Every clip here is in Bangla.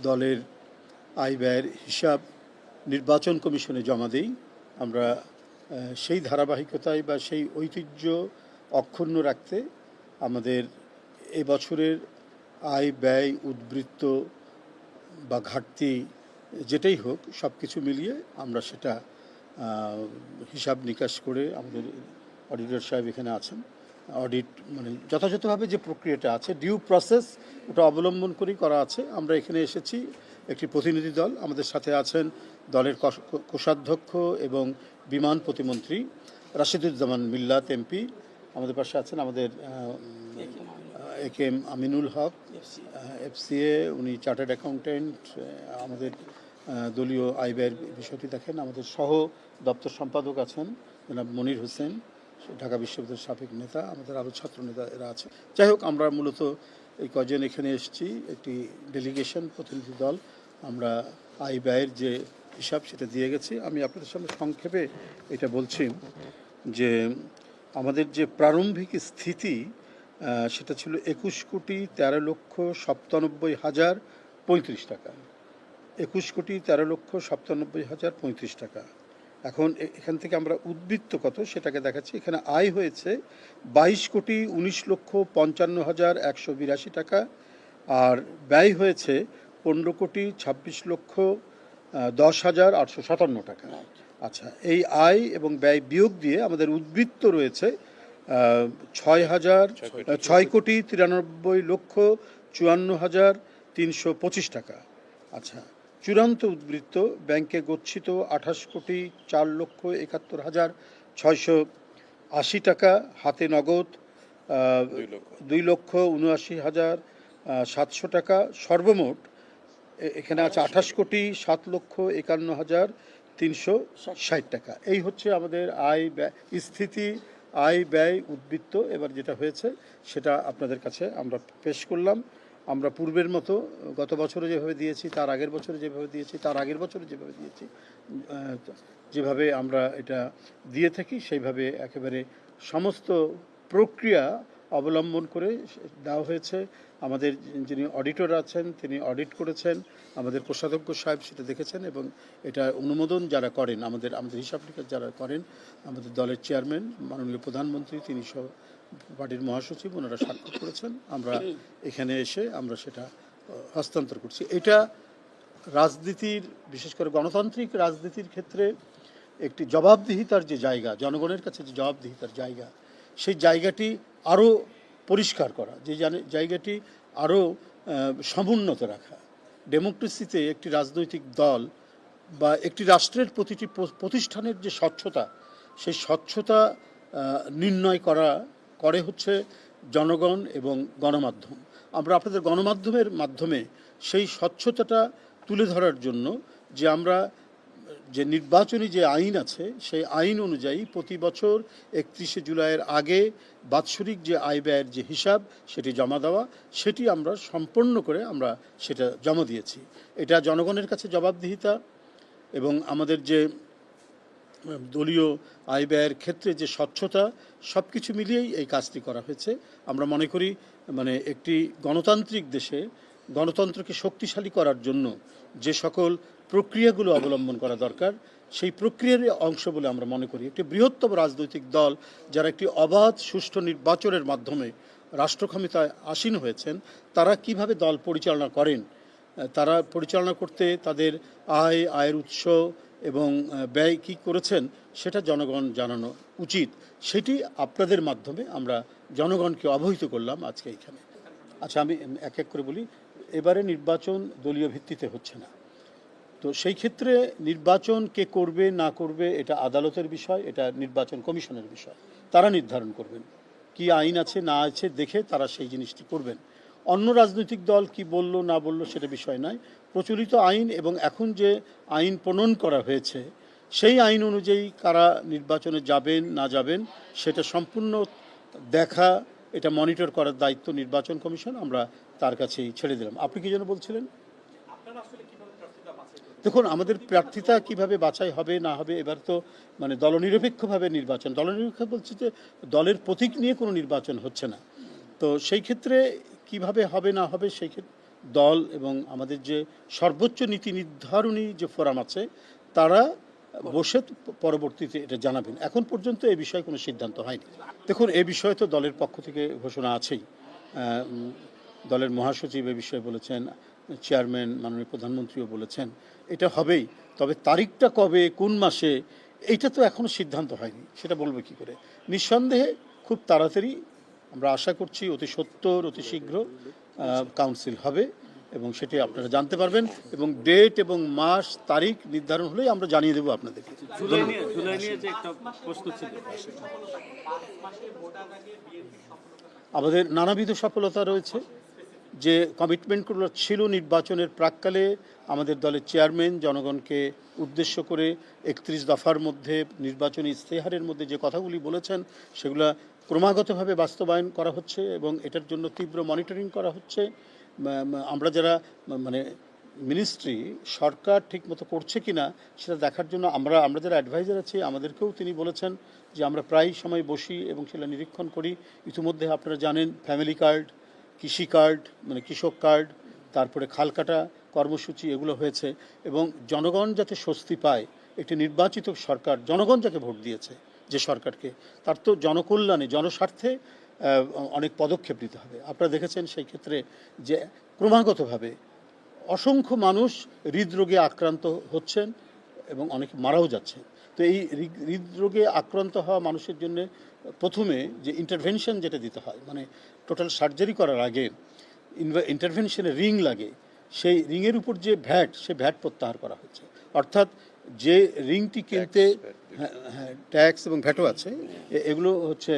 দলের আয় ব্যয়ের হিসাব নির্বাচন কমিশনে জমা দিই। আমরা সেই ধারাবাহিকতায় বা সেই ঐতিহ্য অক্ষুণ্ণ রাখতে আমাদের এবছরের আয় ব্যয় উদ্বৃত্ত বা ঘাটতি যেটাই হোক সব কিছু মিলিয়ে আমরা সেটা হিসাব নিকাশ করে আমাদের অডিটর সাহেব এখানে আছেন, অডিট মানে যথাযথভাবে যে প্রক্রিয়াটা আছে ডিউ প্রসেস ওটা অবলম্বন করেই করা আছে। আমরা এখানে এসেছি একটি প্রতিনিধি দল, আমাদের সাথে আছেন দলের কোষাধ্যক্ষ এবং বিমান প্রতিমন্ত্রী রাশিদুজ্জামান মিল্লাত এমপি, আমাদের পাশে আছেন আমাদের একেএম আমিনুল হক এফসিএ, উনি চার্টার্ড অ্যাকাউন্টেন্ট, আমাদের দলীয় আয় ব্যয়ের বিষয়টি দেখেন। আমাদের সহ দপ্তর সম্পাদক আছেন জনাব মনির হোসেন, ঢাকা বিশ্ববিদ্যালয়ের সাবেক নেতা, আমাদের আরও ছাত্র নেতা এরা আছে। যাই হোক, আমরা মূলত এই কজন এখানে এসেছি, একটি ডেলিগেশন প্রতিনিধি দল। আমরা আয় ব্যয়ের যে হিসাব সেটা দিয়ে গেছি। আমি আপনাদের সামনে সংক্ষেপে এটা বলছি যে আমাদের যে প্রারম্ভিক স্থিতি সেটা ছিল 21,13,97,035 টাকা। 21,13,97,035 টাকা। এখন এখান থেকে আমরা উদ্বৃত্ত কত সেটাকে দেখাচ্ছি। এখানে আয় হয়েছে 22,19,55,182 টাকা, আর ব্যয় হয়েছে 15,26,10,857 টাকা। আচ্ছা, এই আয় এবং ব্যয় বিয়োগ দিয়ে আমাদের উদ্বৃত্ত রয়েছে 6,93,54,325 টাকা। আচ্ছা, চূড়ান্ত উদ্বৃত্ত ব্যাংকে গচ্ছিত 28,04,71,680 টাকা, হাতে নগদ 2,79,700 টাকা, সর্বমোট এখানে আছে 28,07,51,360 টাকা। এই হচ্ছে আমাদের আয় ব্যয় স্থিতি, আয় ব্যয় উদ্বৃত্ত। এবার যেটা হয়েছে সেটা আপনাদের কাছে আমরা পেশ করলাম। আমরা পূর্বের মতো গত বছরে যেভাবে দিয়েছি, তার আগের বছরে যেভাবে দিয়েছি, তার আগের বছরে যেভাবে দিয়েছি, যেভাবে আমরা এটা দিয়ে থাকি সেইভাবে একেবারে সমস্ত প্রক্রিয়া অবলম্বন করে দেওয়া হয়েছে। আমাদের যিনি অডিটর আছেন তিনি অডিট করেছেন, আমাদের কোষাধ্যক্ষ সাহেব সেটা দেখেছেন, এবং এটা অনুমোদন যারা করেন, আমাদের হিসাব নিকাশ যারা করেন, আমাদের দলের চেয়ারম্যান মাননীয় প্রধানমন্ত্রী তিনি সহ পার্টির মহাসচিব, ওনারা স্বাক্ষর করেছেন। আমরা এখানে এসে আমরা সেটা হস্তান্তর করছি। এটা রাজনীতির, বিশেষ করে গণতান্ত্রিক রাজনীতির ক্ষেত্রে একটি জবাবদিহিতার যে জায়গা, জনগণের কাছে যে জবাবদিহিতার জায়গা, সেই জায়গাটি আরও পরিষ্কার করা, যে জায়গাটি আরও সমুন্নত রাখা। ডেমোক্রেসিতে একটি রাজনৈতিক দল বা একটি রাষ্ট্রের প্রতিটি প্রতিষ্ঠানের যে স্বচ্ছতা, সেই স্বচ্ছতা নির্ণয় করে হচ্ছে জনগণ এবং গণমাধ্যম। আমরা আপনাদের গণমাধ্যমের মাধ্যমে সেই স্বচ্ছতাটা তুলে ধরার জন্য যে আমরা যে নির্বাচনী যে আইন আছে সেই আইন অনুযায়ী প্রতি বছর 31শে জুলাইয়ের আগে বাৎসরিক যে আয় ব্যয়ের যে হিসাব সেটি জমা দেওয়া, সেটি আমরা সম্পন্ন করে আমরা সেটা জমা দিয়েছি। এটা জনগণের কাছে জবাবদিহিতা এবং আমাদের যে দলীয় আয় ব্যয়ের ক্ষেত্রে যে স্বচ্ছতা, সব কিছু মিলিয়েই এই কাজটি করা হয়েছে। আমরা মনে করি মানে একটি গণতান্ত্রিক দেশে গণতন্ত্রকে শক্তিশালী করার জন্য যে সকল প্রক্রিয়াগুলো অবলম্বন করা দরকার, সেই প্রক্রিয়ার অংশ বলে আমরা মনে করি। একটি বৃহত্তম রাজনৈতিক দল যারা একটি অবাধ সুষ্ঠু নির্বাচনের মাধ্যমে রাষ্ট্র ক্ষমতায় আসীন হয়েছেন, তারা কিভাবে দল পরিচালনা করেন, তারা পরিচালনা করতে তাদের আয়ের উৎস এবং ব্যয় কী করেছেন সেটা জনগণ জানানো উচিত। সেটি আপনাদের মাধ্যমে আমরা জনগণকে অবহিত করলাম আজকে এখানে। আচ্ছা, আমি এক এক করে বলি। এবারে নির্বাচন দলীয় ভিত্তিতে হচ্ছে না, তো সেই ক্ষেত্রে নির্বাচন কে করবে না করবে এটা আদালতের বিষয়, এটা নির্বাচন কমিশনের বিষয়। তারা নির্ধারণ করবেন কি আইন আছে না আছে, দেখে তারা সেই জিনিসটি করবেন। অন্য রাজনৈতিক দল কি বলল না বলল সেটা বিষয় নয়। প্রচলিত আইন এবং এখন যে আইন প্রণয়ন করা হয়েছে সেই আইন অনুযায়ী কারা নির্বাচনে যাবেন না যাবেন সেটা সম্পূর্ণ দেখা, এটা মনিটর করার দায়িত্ব নির্বাচন কমিশন। আমরা তার কাছেই ছেড়ে দিলাম। আপনি কি যেন বলছিলেন? দেখুন, আমাদের প্রার্থিতা কিভাবে বাছাই হবে না হবে, এবার তো মানে দলনিরপেক্ষভাবে নির্বাচন, দলনিরপেক্ষ বলছি যে দলের প্রতীক নিয়ে কোনো নির্বাচন হচ্ছে না। তো সেই ক্ষেত্রে কিভাবে হবে না হবে সেই ক্ষেত্রে দল এবং আমাদের যে সর্বোচ্চ নীতি নির্ধারণী যে ফোরাম আছে তারা বসে পরবর্তীতে এটা জানাবেন। এখন পর্যন্ত এই বিষয়ে কোনো সিদ্ধান্ত হয়নি। দেখুন, এ বিষয়ে তো দলের পক্ষ থেকে ঘোষণা আছেই। দলের মহাসচিব এ বিষয়ে বলেছেন, চেয়ারম্যান মাননীয় প্রধানমন্ত্রীও বলেছেন, এটা হবেই। তবে তারিখটা কবে, কোন মাসে, এইটা তো এখনও সিদ্ধান্ত হয়নি, সেটা বলবো কী করে। নিঃসন্দেহে খুব তাড়াতাড়ি আমরা আশা করছি, অতি সত্বর অতি শীঘ্র কাউন্সিল হবে এবং সেটি আপনারা জানতে পারবেন এবং ডেট এবং মাস তারিখ নির্ধারণ হলেই আমরা জানিয়ে দেবো আপনাদেরকে। আমাদের নানাবিধ সফলতা রয়েছে। যে কমিটমেন্টগুলো ছিল নির্বাচনের প্রাক্কালে, আমাদের দলের চেয়ারম্যান জনগণকে উদ্দেশ্য করে 31 দফার মধ্যে নির্বাচনী ইস্তেহারের মধ্যে যে কথাগুলি বলেছেন সেগুলো ক্রমাগতভাবে বাস্তবায়ন করা হচ্ছে এবং এটার জন্য তীব্র মনিটরিং করা হচ্ছে। আমরা যারা মানে মিনিস্ট্রি সরকার ঠিকমতো করছে কি না সেটা দেখার জন্য আমরা যারা অ্যাডভাইজার আছি আমাদেরকেও তিনি বলেছেন যে আমরা প্রায় সময় বসি এবং সেটা নিরীক্ষণ করি। ইতিমধ্যে আপনারা জানেন ফ্যামিলি কার্ড, কৃষি কার্ড মানে কৃষক কার্ড, তারপরে খালকাটা কর্মসূচি এগুলো হয়েছে এবং জনগণ যাতে স্বস্তি পায়, একটি নির্বাচিত সরকার, জনগণ যাকে ভোট দিয়েছে যে সরকারকে, তার তো জনকল্যাণে জনস্বার্থে অনেক পদক্ষেপ নিতে হবে। আপনারা দেখেছেন সেই ক্ষেত্রে যে ক্রমাগতভাবে অসংখ্য মানুষ হৃদরোগে আক্রান্ত হচ্ছেন এবং অনেকে মারাও যাচ্ছে। তো এই হৃদরোগে আক্রান্ত হওয়া মানুষের জন্য প্রথমে যে ইন্টারভেনশন যেটা দিতে হয়, মানে টোটাল সার্জারি করার আগে ইন্টারভেনশনে রিং লাগে, সেই রিংয়ের উপর যে ভ্যাট, সে ভ্যাট প্রত্যাহার করা হচ্ছে। অর্থাৎ যে রিংটি কিনতে ট্যাক্স এবং ভ্যাটও আছে, এগুলো হচ্ছে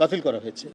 বাতিল করা হয়েছে।